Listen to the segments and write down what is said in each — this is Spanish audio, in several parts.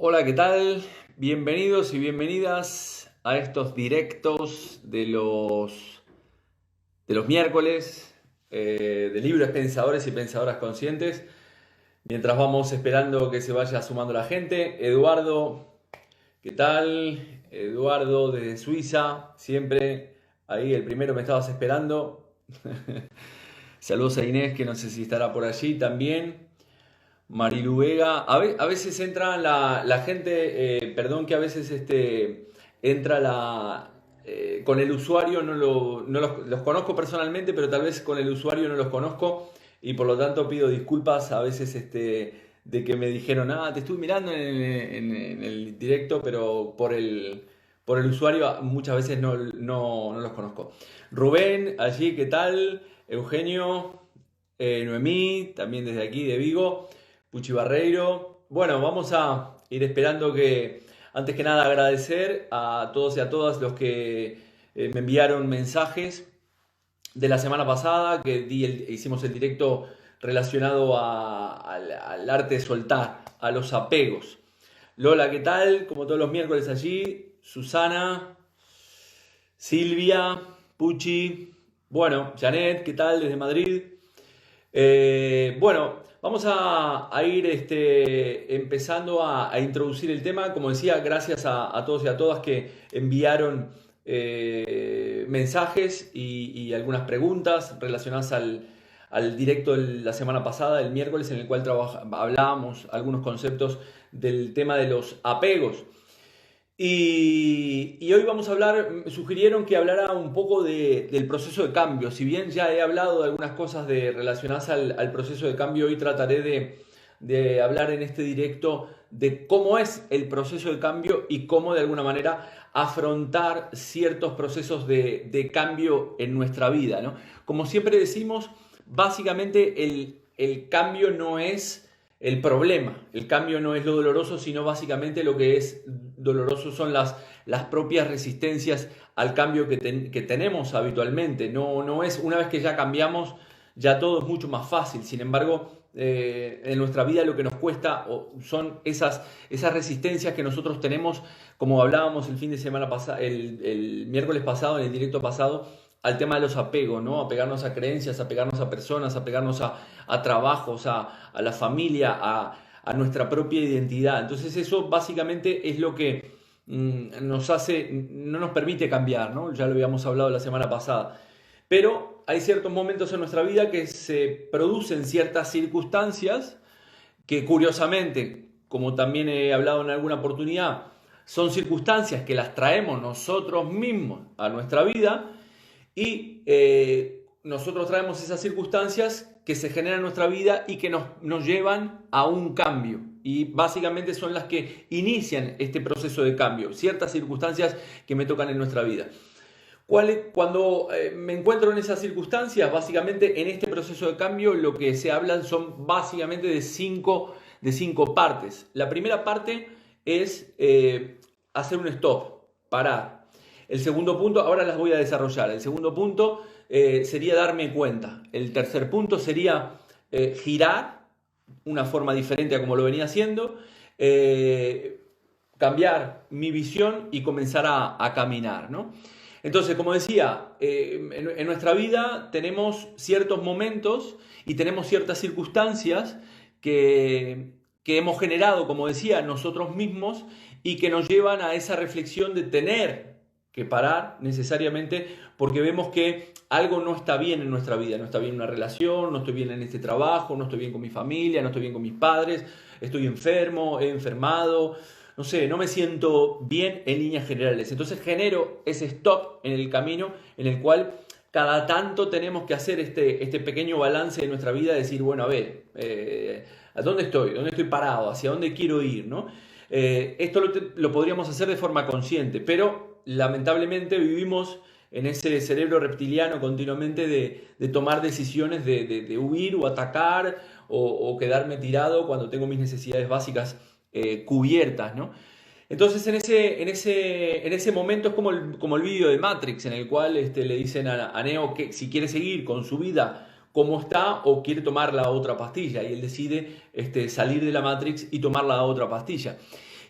Hola, ¿qué tal? Bienvenidos y bienvenidas a estos directos de los miércoles de libros pensadores y pensadoras conscientes. Mientras vamos esperando que se vaya sumando la gente, Eduardo, ¿qué tal? Eduardo desde Suiza, siempre ahí, el primero me estabas esperando. Saludos a Inés, que no sé si estará por allí también. Marilu Vega, a veces entra la gente, perdón que a veces entra con el usuario, no los conozco personalmente, pero tal vez con el usuario no los conozco y por lo tanto pido disculpas a veces de que me dijeron, te estuve mirando en el directo, pero por el usuario muchas veces no los conozco. Rubén, allí, ¿qué tal? Eugenio, Noemí, también desde aquí de Vigo. Puchi Barreiro. Bueno, vamos a ir esperando antes que nada, agradecer a todos y a todas los que me enviaron mensajes de la semana pasada, que hicimos el directo relacionado al arte de soltar, a los apegos. Lola, ¿qué tal? Como todos los miércoles allí. Susana, Silvia, Puchi. Bueno, Janet, ¿qué tal? Desde Madrid. Bueno, vamos a ir empezando a introducir el tema. Como decía, gracias a todos y a todas que enviaron mensajes y algunas preguntas relacionadas al directo de la semana pasada, el miércoles, en el cual hablábamos algunos conceptos del tema de los apegos. Y hoy vamos a hablar, me sugirieron que hablara un poco del proceso de cambio. Si bien ya he hablado de algunas cosas relacionadas al proceso de cambio, hoy trataré de hablar en este directo de cómo es el proceso de cambio y cómo de alguna manera afrontar ciertos procesos de cambio en nuestra vida, ¿no? Como siempre decimos, básicamente el cambio no es el problema. El cambio no es lo doloroso, sino básicamente lo que es doloroso son las propias resistencias al cambio que tenemos habitualmente. No es una vez que ya cambiamos, ya todo es mucho más fácil. Sin embargo, en nuestra vida lo que nos cuesta son esas resistencias que nosotros tenemos, como hablábamos el fin de semana pasado, el miércoles pasado, en el directo pasado, al tema de los apegos, ¿no? Apegarnos a creencias, apegarnos a personas, apegarnos a trabajos, a la familia, a nuestra propia identidad. Entonces eso básicamente es lo que no nos permite cambiar, ¿no? Ya lo habíamos hablado la semana pasada. Pero hay ciertos momentos en nuestra vida que se producen ciertas circunstancias que curiosamente, como también he hablado en alguna oportunidad, son circunstancias que las traemos nosotros mismos a nuestra vida y nosotros traemos esas circunstancias que se generan en nuestra vida y que nos llevan a un cambio. Y básicamente son las que inician este proceso de cambio, ciertas circunstancias que me tocan en nuestra vida. Cuando me encuentro en esas circunstancias, básicamente en este proceso de cambio lo que se hablan son básicamente de cinco partes. La primera parte es hacer un stop, parar. El segundo punto, ahora las voy a desarrollar. El segundo punto sería darme cuenta. El tercer punto sería girar, una forma diferente a como lo venía haciendo, cambiar mi visión y comenzar a caminar, ¿no? Entonces, como decía, en nuestra vida tenemos ciertos momentos y tenemos ciertas circunstancias que hemos generado, como decía, nosotros mismos y que nos llevan a esa reflexión de tener que parar necesariamente porque vemos que algo no está bien en nuestra vida, no está bien en una relación, no estoy bien en este trabajo, no estoy bien con mi familia, no estoy bien con mis padres, estoy enfermo, he enfermado, no sé, no me siento bien en líneas generales. Entonces genero ese stop en el camino en el cual cada tanto tenemos que hacer este pequeño balance de nuestra vida, decir, bueno, a ver, ¿a dónde estoy? ¿Dónde estoy parado? ¿Hacia dónde quiero ir? ¿No? Esto lo podríamos hacer de forma consciente, pero lamentablemente vivimos en ese cerebro reptiliano continuamente de tomar decisiones de huir o atacar o quedarme tirado cuando tengo mis necesidades básicas cubiertas, ¿no? Entonces en ese momento es como el vídeo de Matrix en el cual le dicen a Neo que si quiere seguir con su vida cómo está o quiere tomar la otra pastilla. Y él decide salir de la Matrix y tomar la otra pastilla.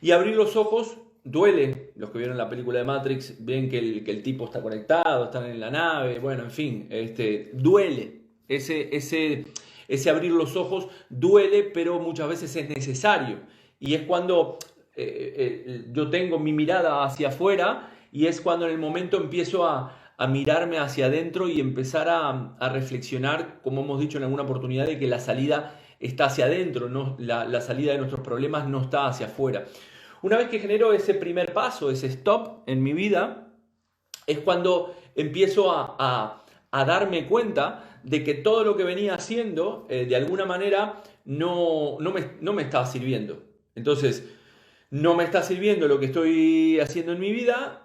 Y abrir los ojos duele. Los que vieron la película de Matrix ven que el tipo está conectado, están en la nave, bueno, en fin, duele. Ese abrir los ojos duele, pero muchas veces es necesario. Y es cuando yo tengo mi mirada hacia afuera y es cuando en el momento empiezo a mirarme hacia adentro y empezar a reflexionar, como hemos dicho en alguna oportunidad, de que la salida está hacia adentro, ¿no? La salida de nuestros problemas no está hacia afuera. Una vez que genero ese primer paso, ese stop en mi vida, es cuando empiezo a darme cuenta de que todo lo que venía haciendo, de alguna manera, no me estaba sirviendo. Entonces, no me está sirviendo lo que estoy haciendo en mi vida,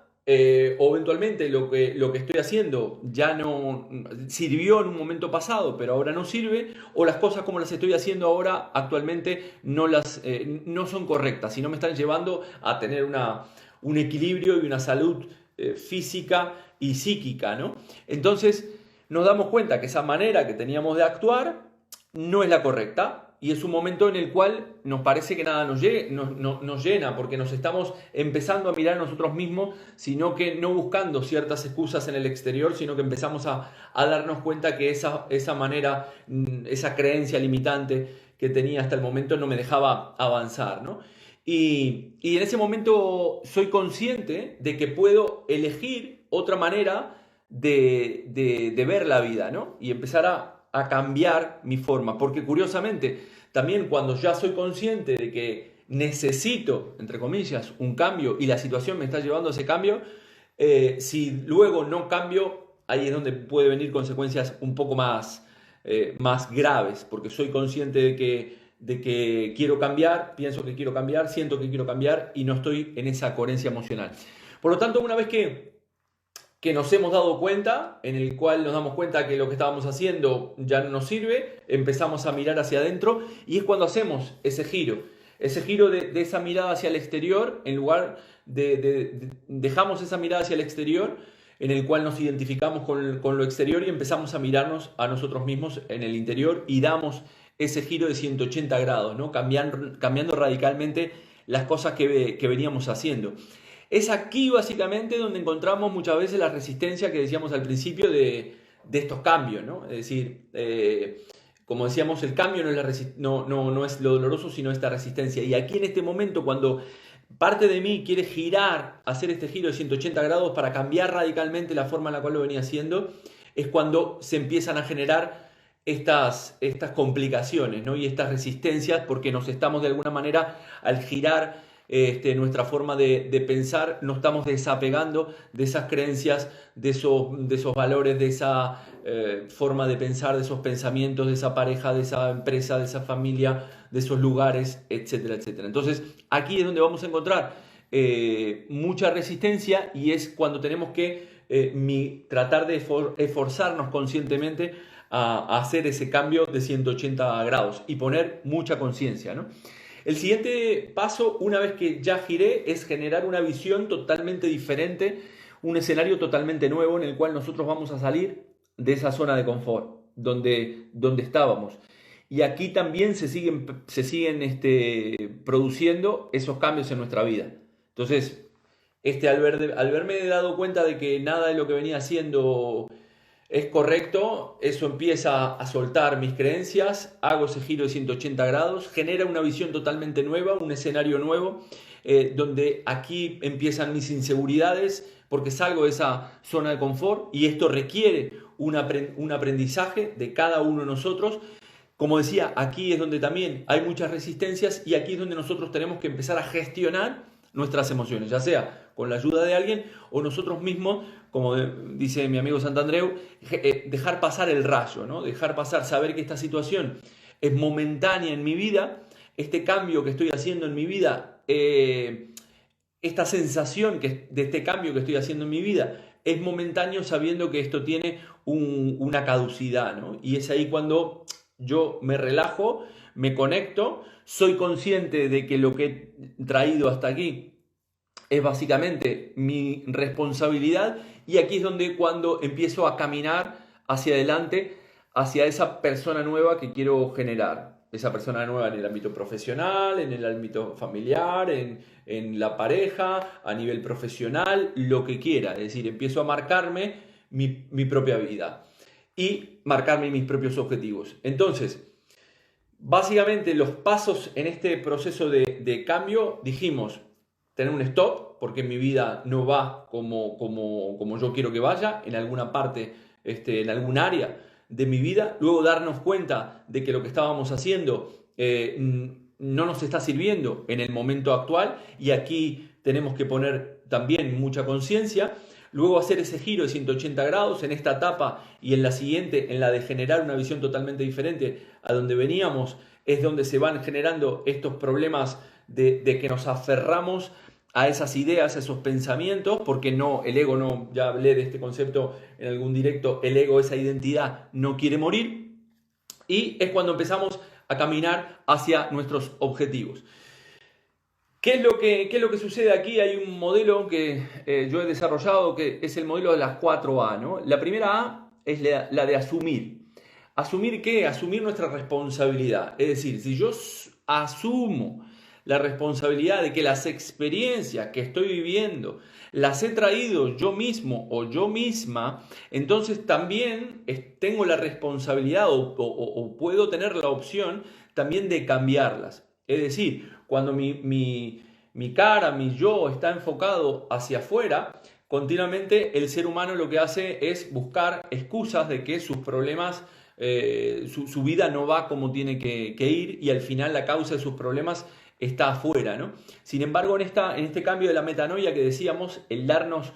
o eventualmente lo que estoy haciendo ya no sirvió en un momento pasado, pero ahora no sirve, o las cosas como las estoy haciendo ahora actualmente no son correctas y no me están llevando a tener un equilibrio y una salud física y psíquica, ¿no? Entonces nos damos cuenta que esa manera que teníamos de actuar no es la correcta. Y es un momento en el cual nos parece que nada nos llena, porque nos estamos empezando a mirar a nosotros mismos, sino que no buscando ciertas excusas en el exterior, sino que empezamos a darnos cuenta que esa manera, esa creencia limitante que tenía hasta el momento no me dejaba avanzar, ¿no? Y en ese momento soy consciente de que puedo elegir otra manera de ver la vida, ¿no? Y empezar a cambiar mi forma, porque curiosamente también cuando ya soy consciente de que necesito, entre comillas, un cambio y la situación me está llevando a ese cambio, si luego no cambio, ahí es donde puede venir consecuencias un poco más graves, porque soy consciente de que quiero cambiar, pienso que quiero cambiar, siento que quiero cambiar y no estoy en esa coherencia emocional. Por lo tanto, una vez que nos hemos dado cuenta, en el cual nos damos cuenta que lo que estábamos haciendo ya no nos sirve, empezamos a mirar hacia adentro y es cuando hacemos ese giro de esa mirada hacia el exterior, en lugar dejamos esa mirada hacia el exterior, en el cual nos identificamos con lo exterior y empezamos a mirarnos a nosotros mismos en el interior y damos ese giro de 180 grados, ¿no? Cambiando radicalmente las cosas que veníamos haciendo. Es aquí básicamente donde encontramos muchas veces la resistencia que decíamos al principio de estos cambios, ¿no? Es decir, como decíamos, el cambio no es lo doloroso, sino esta resistencia. Y aquí en este momento, cuando parte de mí quiere girar, hacer este giro de 180 grados para cambiar radicalmente la forma en la cual lo venía haciendo, es cuando se empiezan a generar estas complicaciones, ¿no? Y estas resistencias, porque nos estamos de alguna manera, al girar nuestra forma de pensar, nos estamos desapegando de esas creencias, de esos valores, de esa forma de pensar, de esos pensamientos, de esa pareja, de esa empresa, de esa familia, de esos lugares, etcétera, etcétera. Entonces, aquí es donde vamos a encontrar mucha resistencia y es cuando tenemos que tratar de esforzarnos conscientemente a hacer ese cambio de 180 grados y poner mucha conciencia, ¿no? El siguiente paso, una vez que ya giré, es generar una visión totalmente diferente, un escenario totalmente nuevo en el cual nosotros vamos a salir de esa zona de confort, donde estábamos. Y aquí también se siguen produciendo esos cambios en nuestra vida. Entonces, al verme dado cuenta de que nada de lo que venía haciendo es correcto, eso empieza a soltar mis creencias, hago ese giro de 180 grados, genera una visión totalmente nueva, un escenario nuevo, donde aquí empiezan mis inseguridades, porque salgo de esa zona de confort y esto requiere un aprendizaje de cada uno de nosotros. Como decía, aquí es donde también hay muchas resistencias y aquí es donde nosotros tenemos que empezar a gestionar nuestras emociones, ya sea con la ayuda de alguien o nosotros mismos, como dice mi amigo Santandreu, dejar pasar el rayo, ¿no? Dejar pasar, saber que esta situación es momentánea en mi vida, este cambio que estoy haciendo en mi vida, esta sensación de este cambio que estoy haciendo en mi vida es momentáneo, sabiendo que esto tiene una caducidad, ¿no? Y es ahí cuando yo me relajo, me conecto, soy consciente de que lo que he traído hasta aquí es básicamente mi responsabilidad y aquí es cuando empiezo a caminar hacia adelante, hacia esa persona nueva que quiero generar. Esa persona nueva en el ámbito profesional, en el ámbito familiar, en la pareja, a nivel profesional, lo que quiera. Es decir, empiezo a marcarme mi propia vida y marcarme mis propios objetivos. Entonces, básicamente los pasos en este proceso de cambio, dijimos, tener un stop, porque mi vida no va como yo quiero que vaya, en alguna parte, en algún área de mi vida. Luego darnos cuenta de que lo que estábamos haciendo no nos está sirviendo en el momento actual, y aquí tenemos que poner también mucha conciencia. Luego hacer ese giro de 180 grados en esta etapa y en la siguiente, en la de generar una visión totalmente diferente a donde veníamos, es donde se van generando estos problemas de que nos aferramos a esas ideas, a esos pensamientos, porque no, el ego no, ya hablé de este concepto en algún directo, el ego, esa identidad, no quiere morir, y es cuando empezamos a caminar hacia nuestros objetivos. ¿Qué es lo que sucede aquí? Hay un modelo que yo he desarrollado que es el modelo de las 4A, ¿no? La primera A es la de asumir. ¿Asumir qué? Asumir nuestra responsabilidad. Es decir, si yo asumo la responsabilidad de que las experiencias que estoy viviendo las he traído yo mismo o yo misma, entonces también tengo la responsabilidad o puedo tener la opción también de cambiarlas. Es decir, cuando mi cara, mi yo está enfocado hacia afuera, continuamente el ser humano lo que hace es buscar excusas de que sus problemas, su vida no va como tiene que ir, y al final la causa de sus problemas está afuera, ¿no? Sin embargo, en este cambio de la metanoia que decíamos, el darnos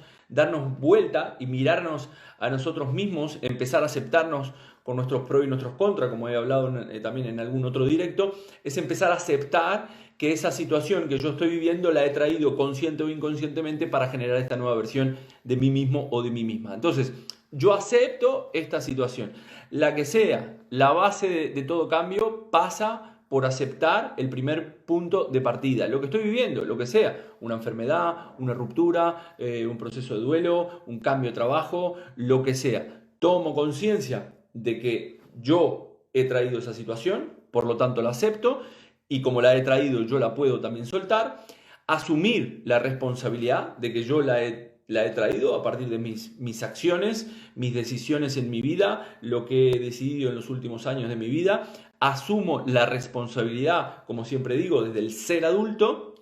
vuelta y mirarnos a nosotros mismos, empezar a aceptarnos con nuestros pros y nuestros contras, como he hablado también en algún otro directo, es empezar a aceptar que esa situación que yo estoy viviendo la he traído consciente o inconscientemente para generar esta nueva versión de mí mismo o de mí misma. Entonces, yo acepto esta situación. La que sea, la base de todo cambio pasa por aceptar el primer punto de partida, lo que estoy viviendo, lo que sea, una enfermedad, una ruptura, un proceso de duelo, un cambio de trabajo, lo que sea. Tomo conciencia de que yo he traído esa situación, por lo tanto la acepto, y como la he traído yo la puedo también soltar. Asumir la responsabilidad de que yo la he traído a partir de mis acciones, mis decisiones en mi vida, lo que he decidido en los últimos años de mi vida. Asumo la responsabilidad, como siempre digo, desde el ser adulto.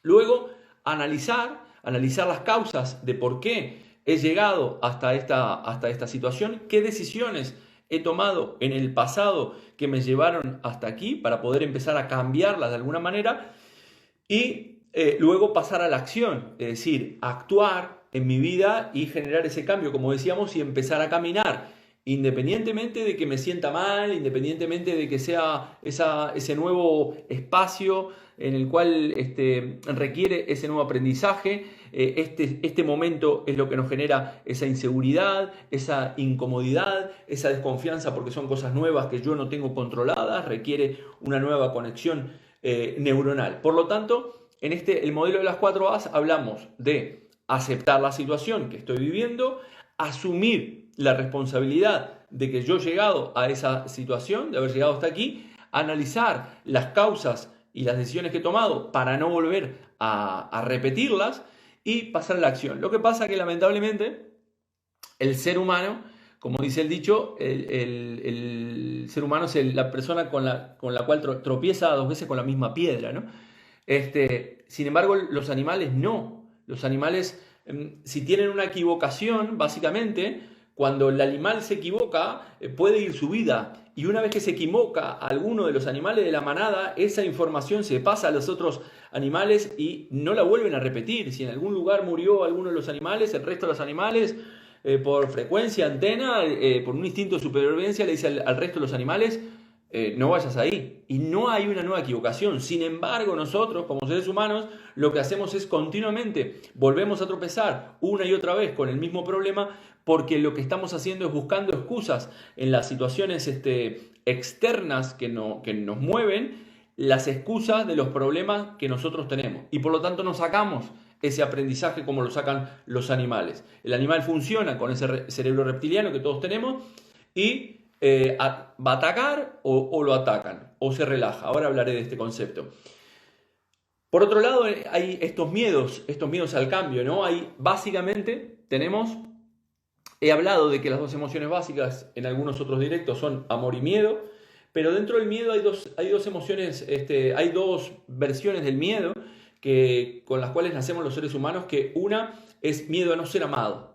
Luego, analizar las causas de por qué he llegado hasta esta situación, qué decisiones he tomado en el pasado que me llevaron hasta aquí para poder empezar a cambiarlas de alguna manera, y luego pasar a la acción, es decir, actuar en mi vida y generar ese cambio, como decíamos, y empezar a caminar. Independientemente de que me sienta mal, independientemente de que sea ese nuevo espacio en el cual requiere ese nuevo aprendizaje, este momento es lo que nos genera esa inseguridad, esa incomodidad, esa desconfianza porque son cosas nuevas que yo no tengo controladas, requiere una nueva conexión neuronal. Por lo tanto, en el modelo de las 4As hablamos de aceptar la situación que estoy viviendo, asumir la responsabilidad de que yo he llegado a esa situación, de haber llegado hasta aquí, analizar las causas y las decisiones que he tomado para no volver a repetirlas, y pasar a la acción. Lo que pasa es que lamentablemente el ser humano, como dice el dicho, el ser humano es la persona con la cual tropieza 2 veces con la misma piedra, ¿no? Sin embargo, los animales no. Los animales, si tienen una equivocación, básicamente, cuando el animal se equivoca, puede ir su vida. Y una vez que se equivoca alguno de los animales de la manada, esa información se pasa a los otros animales y no la vuelven a repetir. Si en algún lugar murió alguno de los animales, el resto de los animales, por frecuencia, antena, por un instinto de supervivencia, le dice al resto de los animales, no vayas ahí. Y no hay una nueva equivocación. Sin embargo, nosotros, como seres humanos, lo que hacemos es continuamente volvemos a tropezar una y otra vez con el mismo problema, porque lo que estamos haciendo es buscando excusas en las situaciones externas que nos mueven, las excusas de los problemas que nosotros tenemos. Y por lo tanto no sacamos ese aprendizaje como lo sacan los animales. El animal funciona con ese cerebro reptiliano que todos tenemos y ¿Va a atacar o lo atacan? ¿O se relaja? Ahora hablaré de este concepto. Por otro lado, hay estos miedos al cambio, ¿no? Básicamente he hablado de que las dos emociones básicas en algunos otros directos son amor y miedo, pero dentro del miedo hay dos emociones, hay dos versiones del miedo con las cuales nacemos los seres humanos, que una es miedo a no ser amado.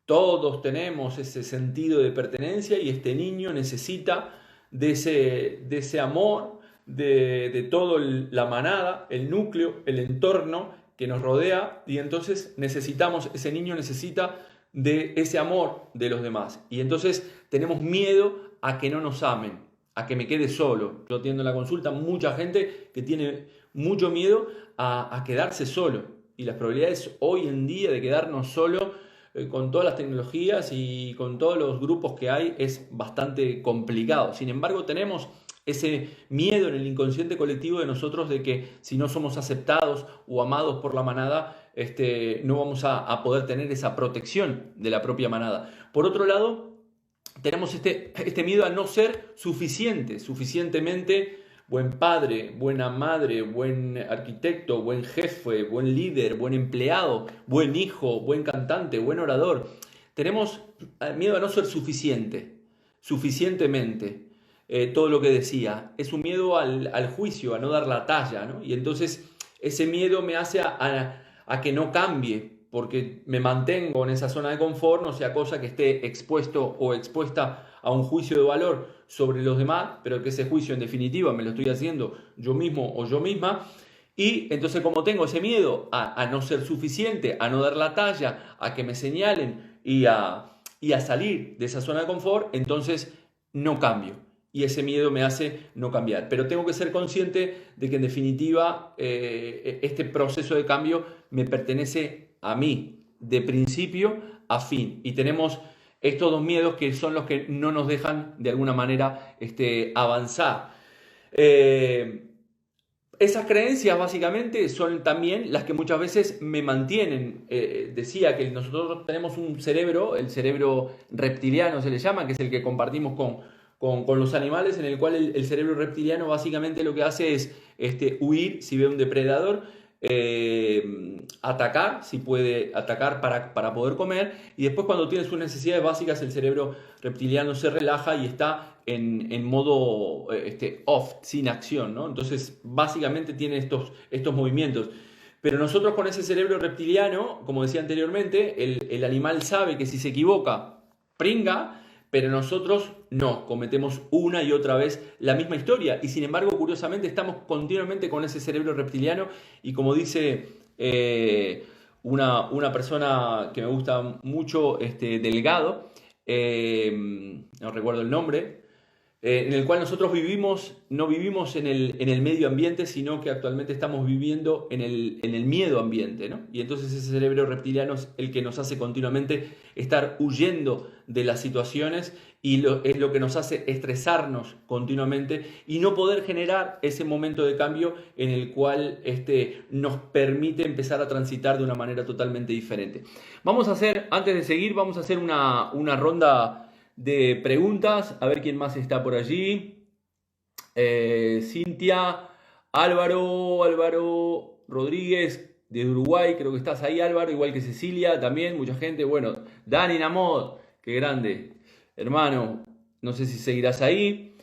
Todos tenemos ese sentido de pertenencia y este niño necesita de ese amor, de toda la manada, el núcleo, el entorno que nos rodea, y entonces ese niño necesita de ese amor de los demás. Y entonces tenemos miedo a que no nos amen, a que me quede solo. Yo atiendo en la consulta mucha gente que tiene mucho miedo a quedarse solo. Y las probabilidades hoy en día de quedarnos solo con todas las tecnologías y con todos los grupos que hay es bastante complicado. Sin embargo, tenemos ese miedo en el inconsciente colectivo de nosotros de que si no somos aceptados o amados por la manada, no vamos a poder tener esa protección de la propia manada. Por otro lado, tenemos este miedo a no ser suficientemente buen padre, buena madre, buen arquitecto, buen jefe, buen líder, buen empleado, buen hijo, buen cantante, buen orador. Tenemos miedo a no ser suficientemente. Todo lo que decía. Es un miedo al juicio, a no dar la talla, ¿no? Y entonces ese miedo me hace a que no cambie, porque me mantengo en esa zona de confort, no sea cosa que esté expuesto o expuesta a un juicio de valor sobre los demás, pero que ese juicio en definitiva me lo estoy haciendo yo mismo o yo misma. Y entonces, como tengo ese miedo a no ser suficiente, a no dar la talla, a que me señalen y a salir de esa zona de confort, entonces no cambio. Y ese miedo me hace no cambiar. Pero tengo que ser consciente de que en definitiva este proceso de cambio me pertenece a mí, de principio a fin. Y tenemos estos dos miedos que son los que no nos dejan de alguna manera avanzar. Esas creencias básicamente son también las que muchas veces me mantienen. Decía que nosotros tenemos un cerebro, el cerebro reptiliano se le llama, que es el que compartimos con los animales, en el cual el cerebro reptiliano básicamente lo que hace es huir si ve un depredador, atacar, si puede atacar para poder comer, y después cuando tiene sus necesidades básicas el cerebro reptiliano se relaja y está en modo off, sin acción, ¿no? Entonces básicamente tiene estos movimientos. Pero nosotros con ese cerebro reptiliano, como decía anteriormente, el animal sabe que si se equivoca, pringa, pero nosotros no, cometemos una y otra vez la misma historia. Y sin embargo, curiosamente, estamos continuamente con ese cerebro reptiliano. Y como dice una persona que me gusta mucho, Delgado, no recuerdo el nombre, en el cual nosotros no vivimos en el medio ambiente, sino que actualmente estamos viviendo en el miedo ambiente, ¿no? Y entonces ese cerebro reptiliano es el que nos hace continuamente estar huyendo de las situaciones y es lo que nos hace estresarnos continuamente y no poder generar ese momento de cambio en el cual nos permite empezar a transitar de una manera totalmente diferente. Antes de seguir, vamos a hacer una ronda de preguntas, a ver quién más está por allí. Cintia, Álvaro Rodríguez de Uruguay, creo que estás ahí, Álvaro, igual que Cecilia también, mucha gente. Bueno, Dani Namod, qué grande, hermano, no sé si seguirás ahí.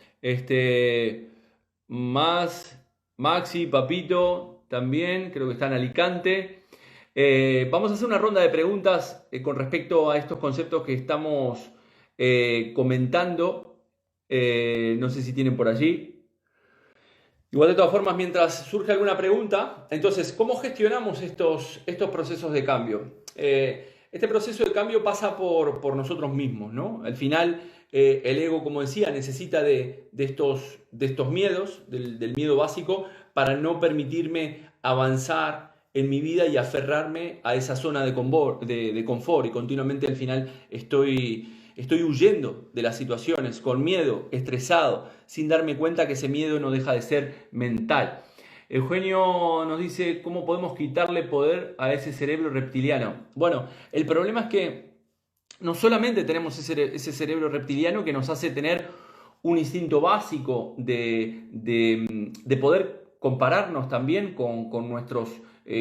Maxi, Papito también, creo que está en Alicante. Vamos a hacer una ronda de preguntas con respecto a estos conceptos que estamos comentando. No sé si tienen por allí. Igual, de todas formas, mientras surge alguna pregunta, entonces, ¿cómo gestionamos estos procesos de cambio? Este proceso de cambio pasa por nosotros mismos, ¿no? Al final, el ego, como decía, necesita de estos miedos, del miedo básico, para no permitirme avanzar en mi vida y aferrarme a esa zona de confort, y continuamente al final estoy huyendo de las situaciones, con miedo, estresado, sin darme cuenta que ese miedo no deja de ser mental. Eugenio nos dice, ¿cómo podemos quitarle poder a ese cerebro reptiliano? Bueno, el problema es que no solamente tenemos ese cerebro reptiliano que nos hace tener un instinto básico de poder compararnos también con nuestros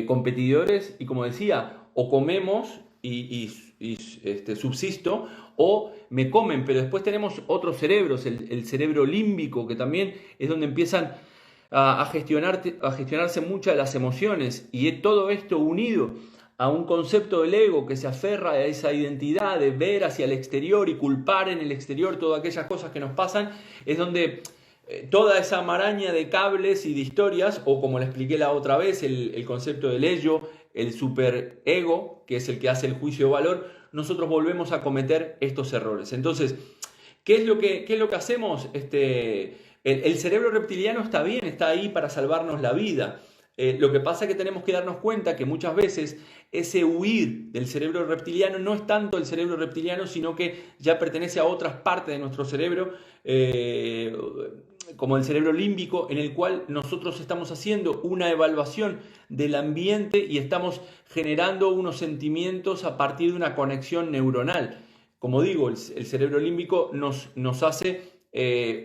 competidores y, como decía, o comemos y subsisto, o me comen, pero después tenemos otros cerebros, el cerebro límbico, que también es donde empiezan a gestionarse muchas de las emociones, y todo esto unido a un concepto del ego que se aferra a esa identidad de ver hacia el exterior y culpar en el exterior todas aquellas cosas que nos pasan, es donde toda esa maraña de cables y de historias, o como le expliqué la otra vez, el concepto del ello, el superego, que es el que hace el juicio de valor, nosotros volvemos a cometer estos errores. Entonces, ¿qué es lo que hacemos? El cerebro reptiliano está bien, está ahí para salvarnos la vida. Lo que pasa es que tenemos que darnos cuenta que muchas veces ese huir del cerebro reptiliano no es tanto el cerebro reptiliano, sino que ya pertenece a otras partes de nuestro cerebro, como el cerebro límbico, en el cual nosotros estamos haciendo una evaluación del ambiente y estamos generando unos sentimientos a partir de una conexión neuronal. Como digo, el cerebro límbico nos hace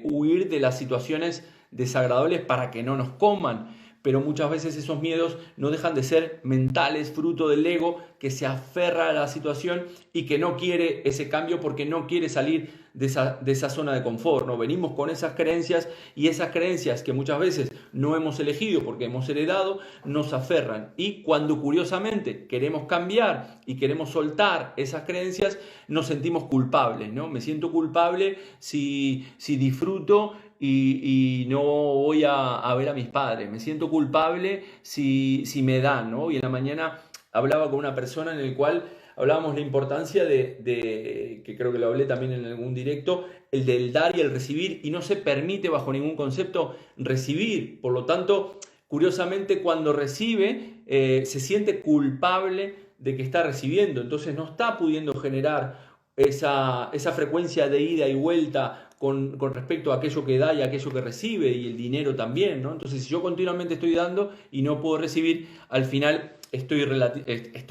huir de las situaciones desagradables para que no nos coman. Pero muchas veces esos miedos no dejan de ser mentales, fruto del ego que se aferra a la situación y que no quiere ese cambio porque no quiere salir de esa zona de confort, ¿no? Venimos con esas creencias, y esas creencias que muchas veces no hemos elegido porque hemos heredado, nos aferran. Y cuando curiosamente queremos cambiar y queremos soltar esas creencias, nos sentimos culpables, ¿no? Me siento culpable si disfruto y no voy a ver a mis padres. Me siento culpable si me dan, ¿no? Y en la mañana hablaba con una persona en el cual hablábamos la importancia que creo que lo hablé también en algún directo, el del dar y el recibir, y no se permite bajo ningún concepto recibir. Por lo tanto, curiosamente, cuando recibe, se siente culpable de que está recibiendo. Entonces no está pudiendo generar esa frecuencia de ida y vuelta con respecto a aquello que da y a aquello que recibe, y el dinero también, ¿no? Entonces, si yo continuamente estoy dando y no puedo recibir, al final estoy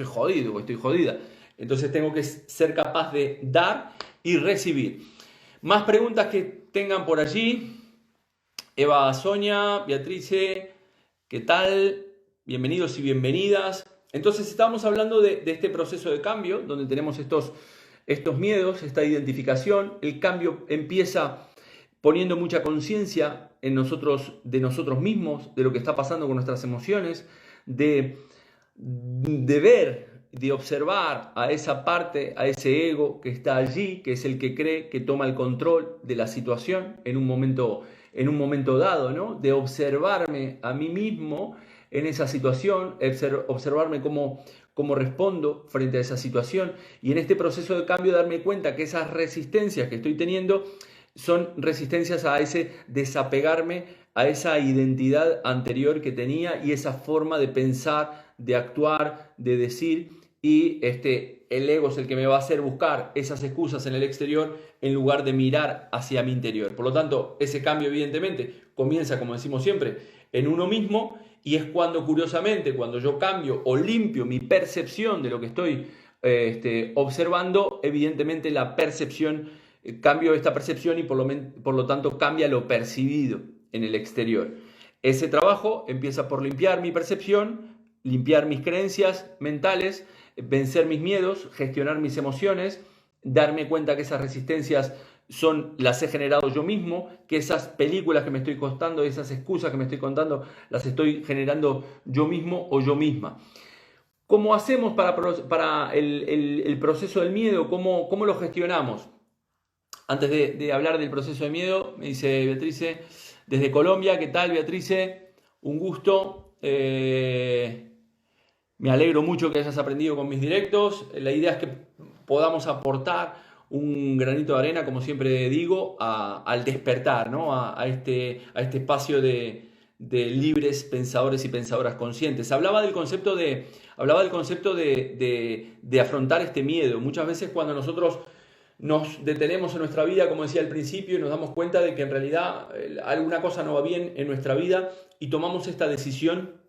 jodido o estoy jodida. Entonces tengo que ser capaz de dar y recibir. Más preguntas que tengan por allí. Eva, Sonia, Beatrice, ¿qué tal? Bienvenidos y bienvenidas. Entonces estamos hablando de este proceso de cambio, donde tenemos estos miedos, esta identificación. El cambio empieza poniendo mucha conciencia en nosotros, de nosotros mismos, de lo que está pasando con nuestras emociones, de ver, de observar a esa parte, a ese ego que está allí, que es el que cree que toma el control de la situación en un momento dado, ¿no? De observarme a mí mismo en esa situación, observarme cómo respondo frente a esa situación, y en este proceso de cambio darme cuenta que esas resistencias que estoy teniendo son resistencias a ese desapegarme a esa identidad anterior que tenía y esa forma de pensar, de actuar, de decir, y el ego es el que me va a hacer buscar esas excusas en el exterior en lugar de mirar hacia mi interior. Por lo tanto, ese cambio evidentemente comienza, como decimos siempre, en uno mismo, y es curiosamente, cuando yo cambio o limpio mi percepción de lo que estoy observando, evidentemente la percepción, cambio esta percepción y por lo tanto cambia lo percibido en el exterior. Ese trabajo empieza por limpiar mi percepción, limpiar mis creencias mentales, vencer mis miedos, gestionar mis emociones, darme cuenta que esas resistencias las he generado yo mismo, que esas películas que me estoy contando, esas excusas que me estoy contando, las estoy generando yo mismo o yo misma. ¿Cómo hacemos para el proceso del miedo? ¿Cómo lo gestionamos? Antes de hablar del proceso de miedo, me dice Beatrice desde Colombia. ¿Qué tal, Beatrice? Un gusto. Me alegro mucho que hayas aprendido con mis directos. La idea es que podamos aportar un granito de arena, como siempre digo, al despertar, ¿no? a este espacio de libres pensadores y pensadoras conscientes. Hablaba del concepto de afrontar este miedo. Muchas veces cuando nosotros nos detenemos en nuestra vida, como decía al principio, y nos damos cuenta de que en realidad alguna cosa no va bien en nuestra vida y tomamos esta decisión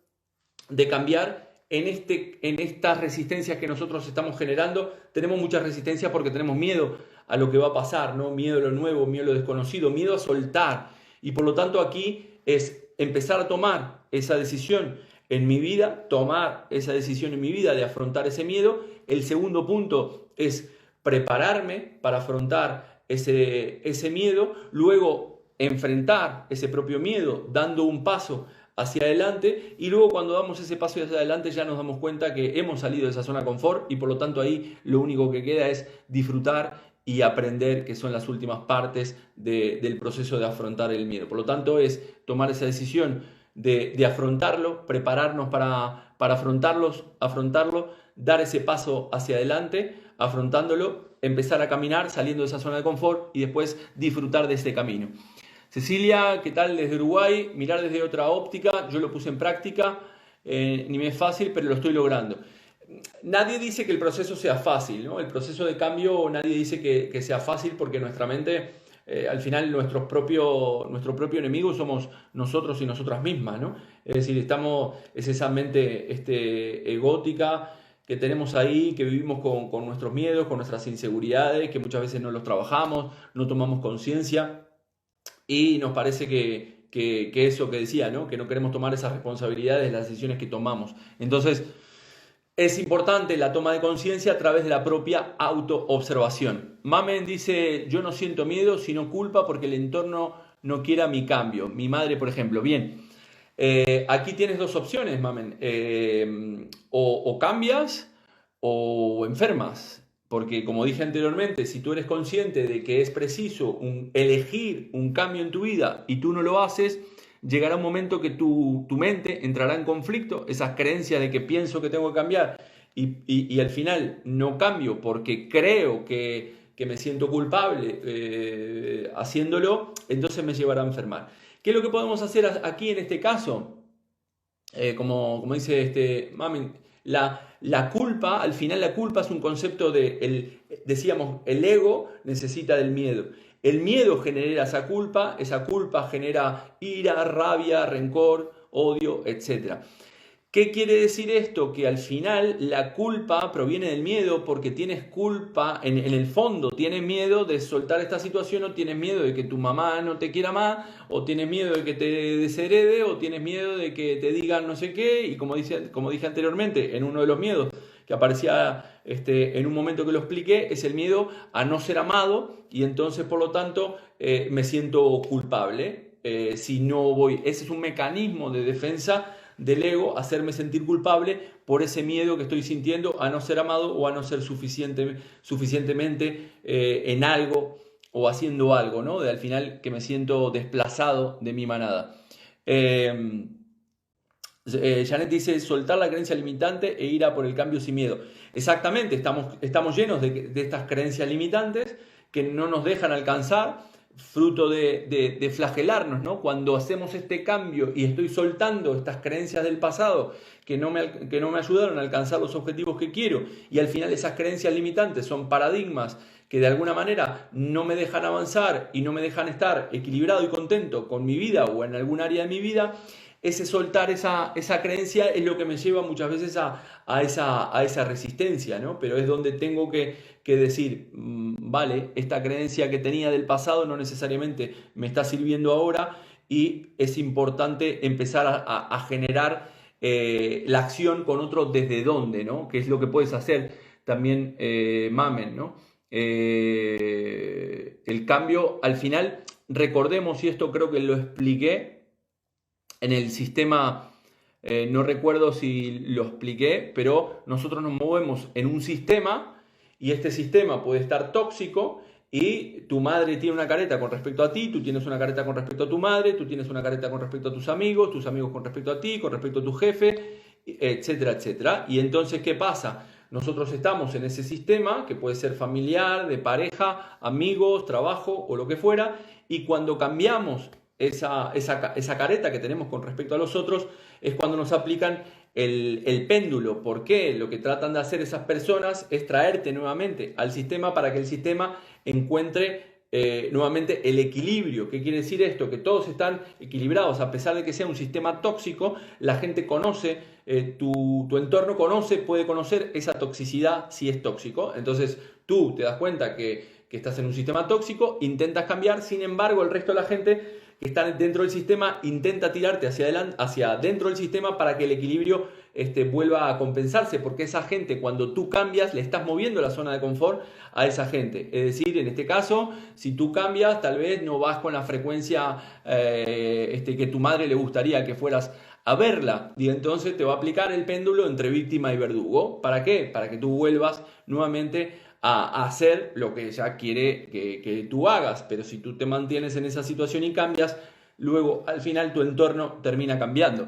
de cambiar, en estas resistencias que nosotros estamos generando, tenemos mucha resistencia porque tenemos miedo a lo que va a pasar, ¿no? Miedo a lo nuevo, miedo a lo desconocido, miedo a soltar. Y por lo tanto aquí es empezar a tomar esa decisión en mi vida, tomar esa decisión en mi vida de afrontar ese miedo. El segundo punto es prepararme para afrontar ese miedo, luego enfrentar ese propio miedo dando un paso hacia adelante, y luego cuando damos ese paso hacia adelante ya nos damos cuenta que hemos salido de esa zona de confort y por lo tanto ahí lo único que queda es disfrutar y aprender, que son las últimas partes del proceso de afrontar el miedo. Por lo tanto es tomar esa decisión de afrontarlo, prepararnos para afrontarlo, dar ese paso hacia adelante, afrontándolo, empezar a caminar, saliendo de esa zona de confort y después disfrutar de este camino. Cecilia, ¿qué tal desde Uruguay? Mirar desde otra óptica, yo lo puse en práctica, ni me es fácil, pero lo estoy logrando. Nadie dice que el proceso sea fácil, ¿no? El proceso de cambio nadie dice que sea fácil porque nuestra mente, al final nuestro propio enemigo somos nosotros y nosotras mismas, ¿no? Es decir, es esa mente egótica que tenemos ahí, que vivimos con nuestros miedos, con nuestras inseguridades, que muchas veces no los trabajamos, no tomamos conciencia. Y nos parece que eso que decía, ¿no? Que no queremos tomar esas responsabilidades de las decisiones que tomamos. Entonces, es importante la toma de conciencia a través de la propia autoobservación. Mamen dice, yo no siento miedo, sino culpa porque el entorno no quiera mi cambio. Mi madre, por ejemplo. Bien, aquí tienes dos opciones, Mamen. O cambias o enfermas. Porque como dije anteriormente, si tú eres consciente de que es preciso elegir un cambio en tu vida y tú no lo haces, llegará un momento que tu mente entrará en conflicto, esas creencias de que pienso que tengo que cambiar y al final no cambio porque creo que me siento culpable haciéndolo, entonces me llevará a enfermar. ¿Qué es lo que podemos hacer aquí en este caso? Como dice Mami, la culpa, al final la culpa es un concepto decíamos, el ego necesita del miedo. El miedo genera esa culpa genera ira, rabia, rencor, odio, etc. ¿Qué quiere decir esto? Que al final la culpa proviene del miedo porque tienes culpa, en el fondo tienes miedo de soltar esta situación, o tienes miedo de que tu mamá no te quiera más, o tienes miedo de que te desherede, o tienes miedo de que te digan no sé qué, y como dije anteriormente, en uno de los miedos que aparecía en un momento que lo expliqué, es el miedo a no ser amado, y entonces por lo tanto me siento culpable si no voy. Ese es un mecanismo de defensa del ego, hacerme sentir culpable por ese miedo que estoy sintiendo a no ser amado o a no ser suficientemente en algo o haciendo algo, ¿no? Al final que me siento desplazado de mi manada. Janet dice, soltar la creencia limitante e ir a por el cambio sin miedo. Exactamente, estamos llenos de estas creencias limitantes que no nos dejan alcanzar, fruto de flagelarnos, ¿no? Cuando hacemos este cambio y estoy soltando estas creencias del pasado que no me ayudaron a alcanzar los objetivos que quiero, y al final esas creencias limitantes son paradigmas que de alguna manera no me dejan avanzar y no me dejan estar equilibrado y contento con mi vida o en algún área de mi vida, ese soltar esa creencia es lo que me lleva muchas veces a esa resistencia, ¿no? Pero es donde tengo que decir, vale, esta creencia que tenía del pasado no necesariamente me está sirviendo ahora, y es importante empezar a generar la acción con otro desde dónde, ¿no? Que es lo que puedes hacer también, Mamen, ¿no? El cambio, al final, recordemos, y esto creo que lo expliqué, en el sistema, no recuerdo si lo expliqué, pero nosotros nos movemos en un sistema y este sistema puede estar tóxico y tu madre tiene una careta con respecto a ti, tú tienes una careta con respecto a tu madre, tú tienes una careta con respecto a tus amigos con respecto a ti, con respecto a tu jefe, etcétera, etcétera. Y entonces, ¿qué pasa? Nosotros estamos en ese sistema que puede ser familiar, de pareja, amigos, trabajo o lo que fuera, y cuando cambiamos esa careta que tenemos con respecto a los otros, es cuando nos aplican el péndulo. ¿Por qué? Lo que tratan de hacer esas personas es traerte nuevamente al sistema para que el sistema encuentre nuevamente el equilibrio. ¿Qué quiere decir esto? Que todos están equilibrados, a pesar de que sea un sistema tóxico, la gente conoce, tu entorno puede conocer esa toxicidad si es tóxico. Entonces tú te das cuenta que estás en un sistema tóxico, intentas cambiar, sin embargo el resto de la gente que está dentro del sistema intenta tirarte hacia adelante, hacia dentro del sistema para que el equilibrio vuelva a compensarse, porque esa gente, cuando tú cambias, le estás moviendo la zona de confort a esa gente. Es decir, en este caso, si tú cambias, tal vez no vas con la frecuencia que tu madre le gustaría que fueras a verla, y entonces te va a aplicar el péndulo entre víctima y verdugo. ¿Para qué? Para que tú vuelvas nuevamente a hacer lo que ella quiere que tú hagas. Pero si tú te mantienes en esa situación y cambias, luego al final tu entorno termina cambiando.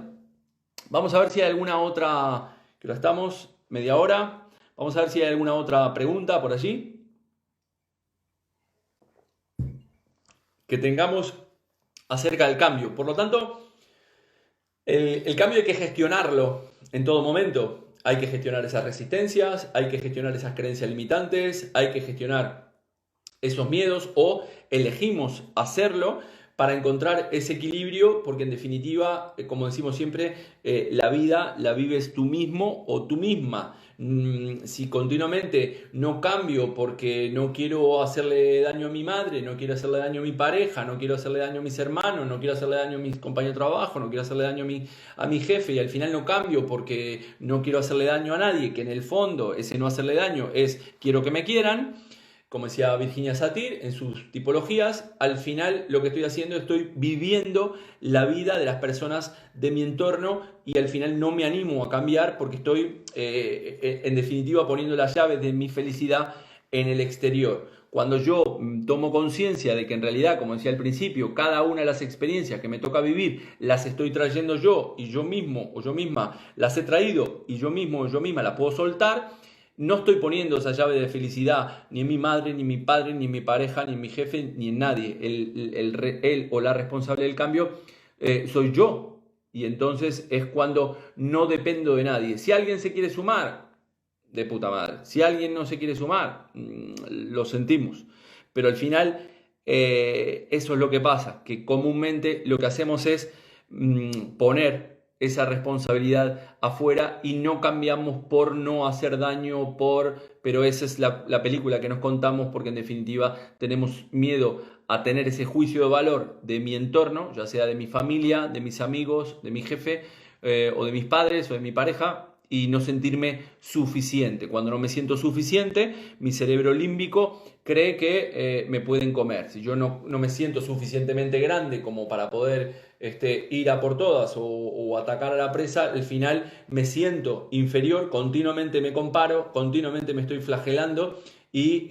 Vamos a ver si hay alguna otra, que lo estamos media hora, vamos a ver si hay alguna otra pregunta por allí que tengamos acerca del cambio. Por lo tanto, el cambio hay que gestionarlo en todo momento. Hay que gestionar esas resistencias, hay que gestionar esas creencias limitantes, hay que gestionar esos miedos, o elegimos hacerlo para encontrar ese equilibrio, porque en definitiva, como decimos siempre, la vida la vives tú mismo o tú misma. Si continuamente no cambio porque no quiero hacerle daño a mi madre, no quiero hacerle daño a mi pareja, no quiero hacerle daño a mis hermanos, no quiero hacerle daño a mis compañeros de trabajo, no quiero hacerle daño a mi jefe, y al final no cambio porque no quiero hacerle daño a nadie, que en el fondo ese no hacerle daño es quiero que me quieran, como decía Virginia Satir en sus tipologías, al final lo que estoy haciendo, estoy viviendo la vida de las personas de mi entorno, y al final no me animo a cambiar porque estoy en definitiva poniendo las llaves de mi felicidad en el exterior. Cuando yo tomo conciencia de que en realidad, como decía al principio, cada una de las experiencias que me toca vivir las estoy trayendo yo, y yo mismo o yo misma las he traído, y yo mismo o yo misma la puedo soltar, no estoy poniendo esa llave de felicidad ni en mi madre, ni en mi padre, ni en mi pareja, ni en mi jefe, ni en nadie. Él o la responsable del cambio soy yo. Y entonces es cuando no dependo de nadie. Si alguien se quiere sumar, de puta madre. Si alguien no se quiere sumar, lo sentimos. Pero al final eso es lo que pasa, que comúnmente lo que hacemos es poner esa responsabilidad afuera y no cambiamos por no hacer daño, pero esa es la película que nos contamos, porque en definitiva tenemos miedo a tener ese juicio de valor de mi entorno, ya sea de mi familia, de mis amigos, de mi jefe, o de mis padres o de mi pareja, y no sentirme suficiente. Cuando no me siento suficiente, mi cerebro límbico cree que me pueden comer. Si yo no me siento suficientemente grande como para poder ir a por todas o atacar a la presa, al final me siento inferior, continuamente me comparo, continuamente me estoy flagelando, y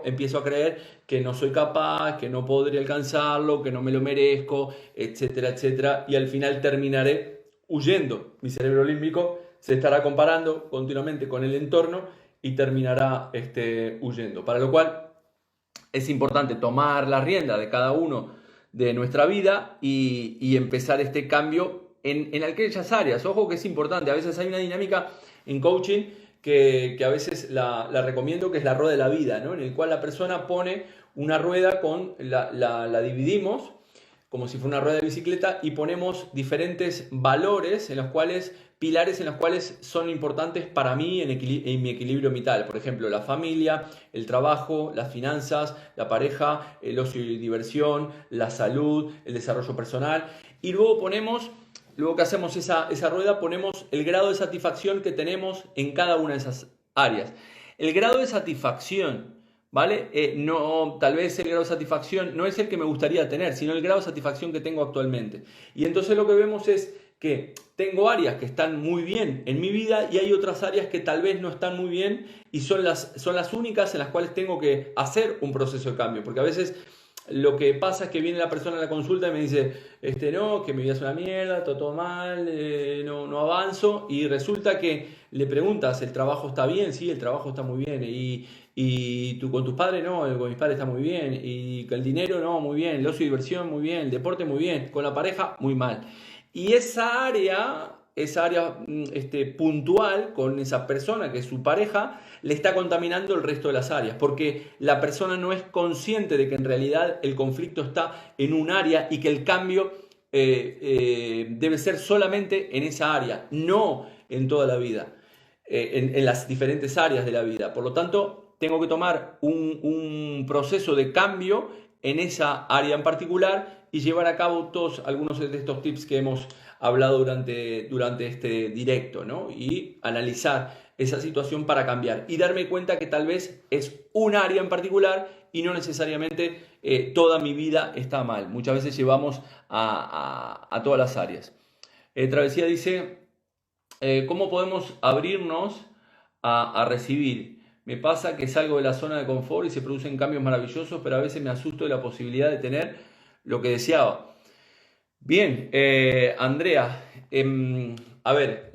empiezo a creer que no soy capaz, que no podré alcanzarlo, que no me lo merezco, etcétera, etcétera, y al final terminaré huyendo. Mi cerebro límbico se estará comparando continuamente con el entorno y terminará huyendo. Para lo cual es importante tomar la rienda de cada uno de nuestra vida y empezar este cambio en aquellas áreas. Ojo que es importante, a veces hay una dinámica en coaching que a veces la recomiendo, que es la rueda de la vida, ¿no? En el cual la persona pone una rueda, la dividimos como si fuera una rueda de bicicleta, y ponemos diferentes valores pilares en los cuales son importantes para mí en mi equilibrio vital. Por ejemplo, la familia, el trabajo, las finanzas, la pareja, el ocio y diversión, la salud, el desarrollo personal. Y luego que hacemos esa rueda, ponemos el grado de satisfacción que tenemos en cada una de esas áreas. El grado de satisfacción, ¿vale? Tal vez el grado de satisfacción no es el que me gustaría tener, sino el grado de satisfacción que tengo actualmente. Y entonces lo que vemos es que tengo áreas que están muy bien en mi vida, y hay otras áreas que tal vez no están muy bien, y son las únicas en las cuales tengo que hacer un proceso de cambio. Porque a veces lo que pasa es que viene la persona a la consulta y me dice, no, que mi vida es una mierda, todo mal, no avanzo, y resulta que le preguntas, ¿el trabajo está bien? Sí, el trabajo está muy bien, y tú con tus padres, no, con mis padres está muy bien, y con el dinero, no, muy bien, el ocio y diversión, muy bien, el deporte, muy bien, con la pareja, muy mal. Y esa área área puntual con esa persona que es su pareja, le está contaminando el resto de las áreas, porque la persona no es consciente de que en realidad el conflicto está en un área y que el cambio debe ser solamente en esa área, no en toda la vida, en las diferentes áreas de la vida. Por lo tanto, tengo que tomar un proceso de cambio en esa área en particular y llevar a cabo algunos de estos tips que hemos hablado durante este directo, ¿no? Y analizar esa situación para cambiar y darme cuenta que tal vez es un área en particular y no necesariamente toda mi vida está mal. Muchas veces llevamos a todas las áreas. Travesía dice, ¿cómo podemos abrirnos a recibir? Me pasa que salgo de la zona de confort y se producen cambios maravillosos, pero a veces me asusto de la posibilidad de tener lo que deseaba. Bien, Andrea, a ver,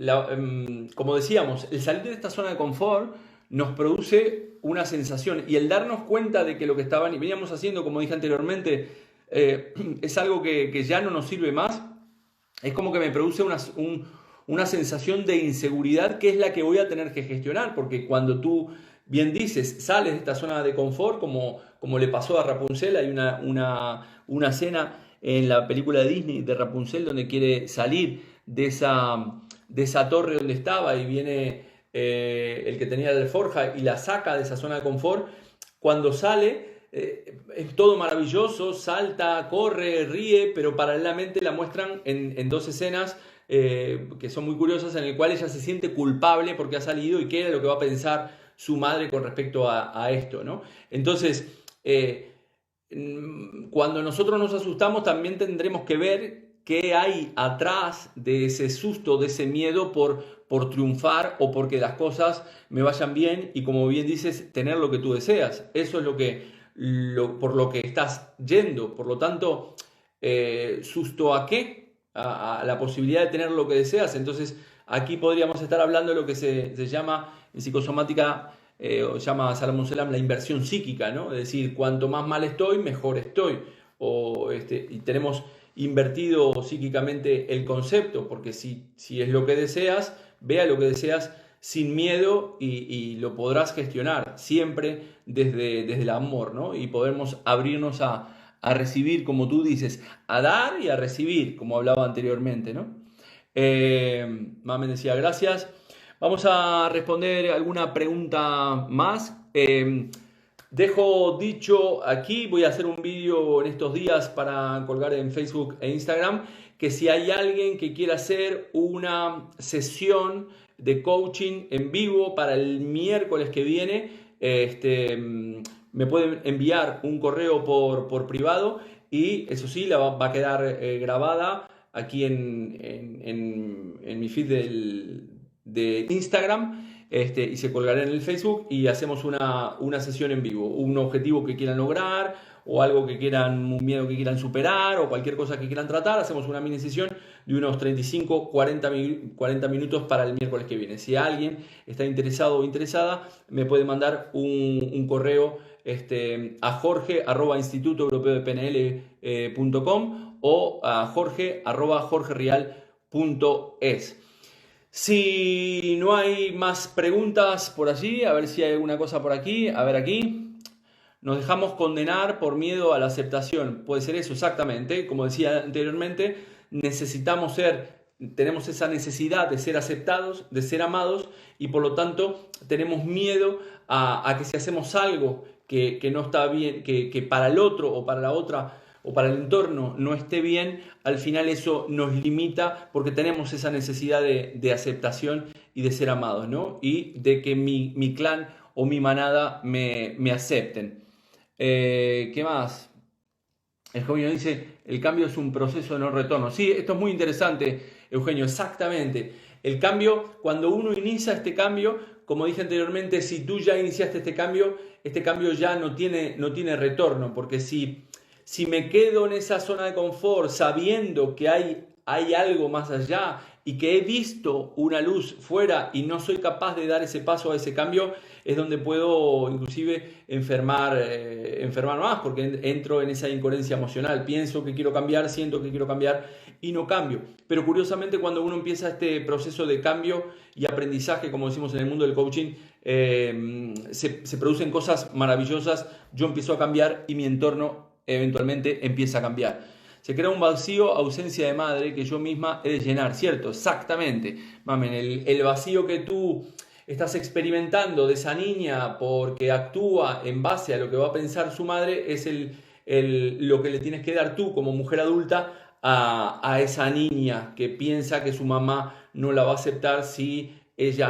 como decíamos, el salir de esta zona de confort nos produce una sensación y el darnos cuenta de que lo que veníamos haciendo, como dije anteriormente, es algo que ya no nos sirve más, es como que me produce una sensación de inseguridad que es la que voy a tener que gestionar, porque cuando tú bien dices, sales de esta zona de confort, como le pasó a Rapunzel, hay una escena en la película de Disney de Rapunzel donde quiere salir de esa torre donde estaba y viene el que tenía la alforja y la saca de esa zona de confort. Cuando sale es todo maravilloso, salta, corre, ríe, pero paralelamente la muestran en dos escenas que son muy curiosas, en el cual ella se siente culpable porque ha salido y qué es lo que va a pensar su madre con respecto a esto, ¿no? Entonces, cuando nosotros nos asustamos también tendremos que ver qué hay atrás de ese susto, de ese miedo por triunfar o porque las cosas me vayan bien y, como bien dices, tener lo que tú deseas. Eso es por lo que estás yendo. Por lo tanto, ¿susto a qué? A la posibilidad de tener lo que deseas. Entonces, aquí podríamos estar hablando de lo que se llama en psicosomática, llama Salomón Selam la inversión psíquica, ¿no? Es decir, cuanto más mal estoy, mejor estoy. Y tenemos invertido psíquicamente el concepto, porque si es lo que deseas, vea lo que deseas sin miedo y lo podrás gestionar siempre desde el amor, ¿no? Y podemos abrirnos a recibir, como tú dices, a dar y a recibir, como hablaba anteriormente, ¿no? Mamen decía, gracias. Vamos a responder alguna pregunta más. Dejo dicho aquí, voy a hacer un vídeo en estos días para colgar en Facebook e Instagram, que si hay alguien que quiera hacer una sesión de coaching en vivo para el miércoles que viene, me pueden enviar un correo por privado y eso sí, va a quedar grabada aquí en mi feed de Instagram. Y se colgará en el Facebook y hacemos una sesión en vivo, un objetivo que quieran lograr o algo un miedo que quieran superar o cualquier cosa que quieran tratar. Hacemos una mini sesión de unos 35-40 minutos para el miércoles que viene. Si alguien está interesado o interesada, me puede mandar un correo a jorge@institutoeuropeodepnl.com o a jorge@jorgerial.es. Si no hay más preguntas por allí, a ver si hay alguna cosa por aquí. A ver aquí. Nos dejamos condenar por miedo a la aceptación. Puede ser eso, exactamente. Como decía anteriormente, tenemos esa necesidad de ser aceptados, de ser amados, y por lo tanto tenemos miedo a que si hacemos algo que no está bien, que para el otro o para la otra o para el entorno no esté bien, al final eso nos limita porque tenemos esa necesidad de aceptación y de ser amados, ¿no? Y de que mi clan o mi manada me acepten. ¿Qué más? Eugenio dice, el cambio es un proceso de no retorno. Sí, esto es muy interesante, Eugenio, exactamente. El cambio, cuando uno inicia este cambio, como dije anteriormente, si tú ya iniciaste este cambio ya no tiene retorno, porque si me quedo en esa zona de confort sabiendo que hay algo más allá y que he visto una luz fuera y no soy capaz de dar ese paso a ese cambio, es donde puedo inclusive enfermar más, porque entro en esa incoherencia emocional. Pienso que quiero cambiar, siento que quiero cambiar y no cambio. Pero curiosamente, cuando uno empieza este proceso de cambio y aprendizaje, como decimos en el mundo del coaching, se producen cosas maravillosas. Yo empiezo a cambiar y mi entorno eventualmente empieza a cambiar. Se crea un vacío, ausencia de madre, que yo misma he de llenar, ¿cierto? Exactamente. Mamen, el vacío que tú estás experimentando de esa niña porque actúa en base a lo que va a pensar su madre es lo que le tienes que dar tú como mujer adulta a esa niña que piensa que su mamá no la va a aceptar si ella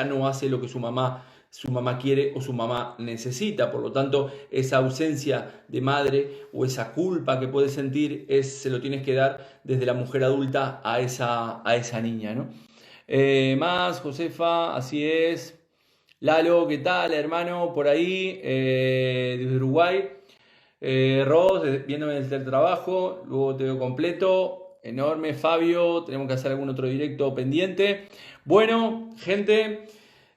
no hace lo que su mamá quiere o su mamá necesita. Por lo tanto, esa ausencia de madre o esa culpa que puedes sentir se lo tienes que dar desde la mujer adulta a esa niña, ¿no? Más, Josefa, así es. Lalo, ¿qué tal, hermano? Por ahí, desde Uruguay. Ross, viéndome desde el trabajo, luego te veo completo. Enorme, Fabio, tenemos que hacer algún otro directo pendiente. Bueno, gente,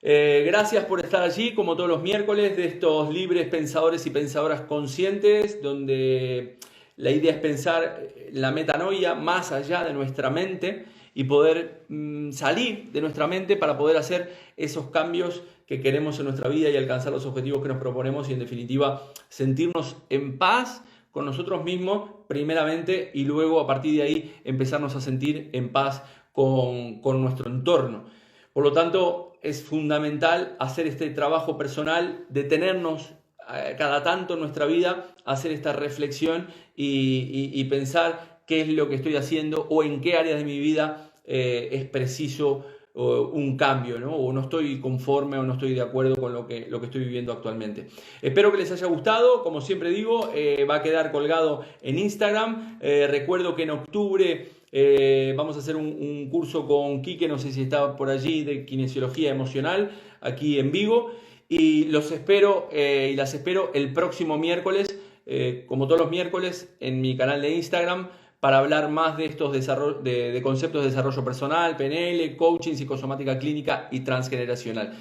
gracias por estar allí, como todos los miércoles, de estos libres pensadores y pensadoras conscientes, donde la idea es pensar la metanoia más allá de nuestra mente y poder salir de nuestra mente para poder hacer esos cambios que queremos en nuestra vida y alcanzar los objetivos que nos proponemos y, en definitiva, sentirnos en paz con nosotros mismos primeramente y luego a partir de ahí empezarnos a sentir en paz con nuestro entorno. Por lo tanto, es fundamental hacer este trabajo personal, detenernos cada tanto en nuestra vida, hacer esta reflexión y pensar qué es lo que estoy haciendo o en qué áreas de mi vida es preciso un cambio, ¿no? O no estoy conforme o no estoy de acuerdo con lo que estoy viviendo actualmente. Espero que les haya gustado. Como siempre digo, va a quedar colgado en Instagram. Recuerdo que en octubre vamos a hacer un curso con Quique, no sé si está por allí, de kinesiología emocional, aquí en Vigo. Y los espero y las espero el próximo miércoles, como todos los miércoles, en mi canal de Instagram, para hablar más de estos de conceptos de desarrollo personal, PNL, coaching, psicosomática clínica y transgeneracional.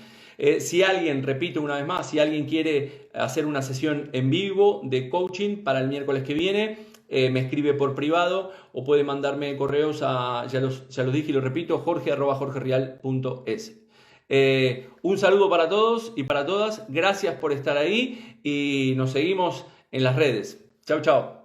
Si alguien, repito una vez más, si alguien quiere hacer una sesión en vivo de coaching para el miércoles que viene, me escribe por privado o puede mandarme correos ya los dije y lo repito, jorge@jorgerial.es. Un saludo para todos y para todas. Gracias por estar ahí y nos seguimos en las redes. Chao, chao.